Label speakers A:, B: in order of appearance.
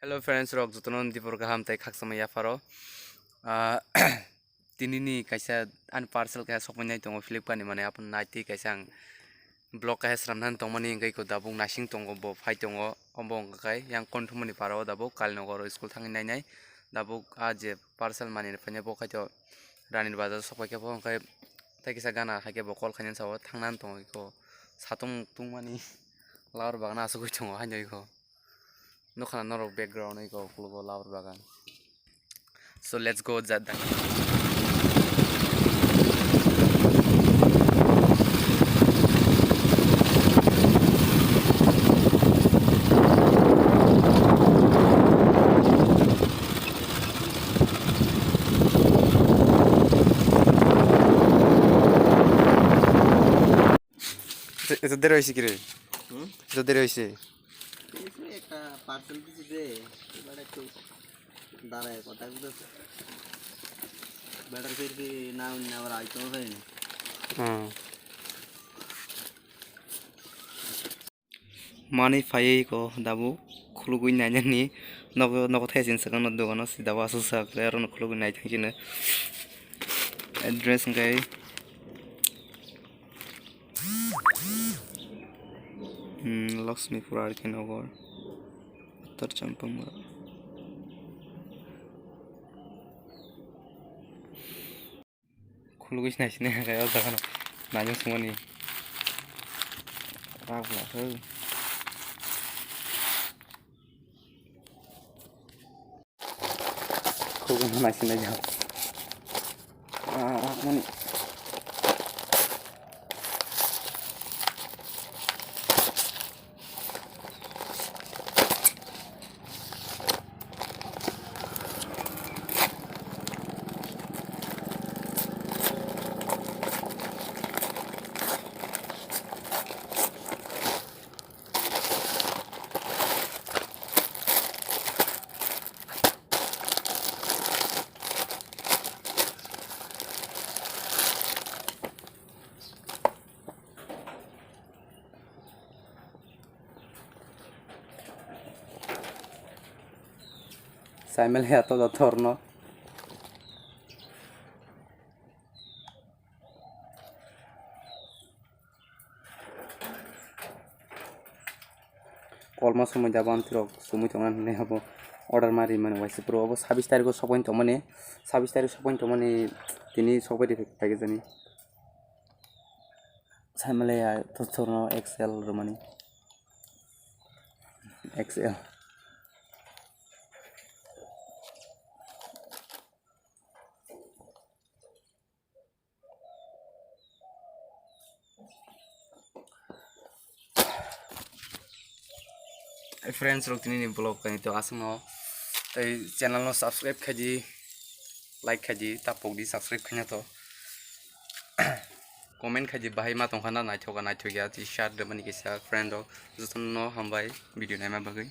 A: Hello friends, rok jotonon dipor gaham tai khaksama yafaro. Tini ni kaisa an parcel kaisa sokmanai tongo filipkart ni mane apun naiti kaisa ang blog kaisa sramnan tongmani engai ko dabung nasing tongo bo phai tongo ombong kai yang konthumani paro dabo kalnogor school thangi nai dabo aje parcel mani phane bo khaito ranir bazar sokai ke bo kai tai kisa gana khaike bo kol khainen sawo thangnan tongo ko satung tungmani laur bagna asugoi tongo hanjoi ko no khana norok background ai ko klugo laur bagan. So let's go jadda. Itu dari isi kiri. Itu dari isi.
B: Ini একটা parcel দিছে এবারে একটু দাঁড়ায় কথা বলতে better ফিরকি না আবার আইতেও যায়নি
A: Mani fai ko dabu khulugu nanya ni nogo thaisin sakang dogano si dabu asu sak lero no khulugu nai thangina address ngai Lakshmipur Arki Nagar Uttar Champamura khulugu nai sine ga ya dakano najung sumani rabla ho khulugu nai sine ja mani Saimel ya to torno kolma সময় যাব antirok সময় tongna ne habo order mari mane waise pro abo 26 tarikh sokoin to mane 26 tarikh sokoin to mane tini sokai de tage jani Saimel ya to torno XL romani XL friends rok tini blog kani to asmo tai channel no subscribe khaji like khaji tapok di subscribe khanya to comment khaji bahai ma tongkhana naithoga naithogya ti share de mani kisa friend rok jotono hambai video naima bagai.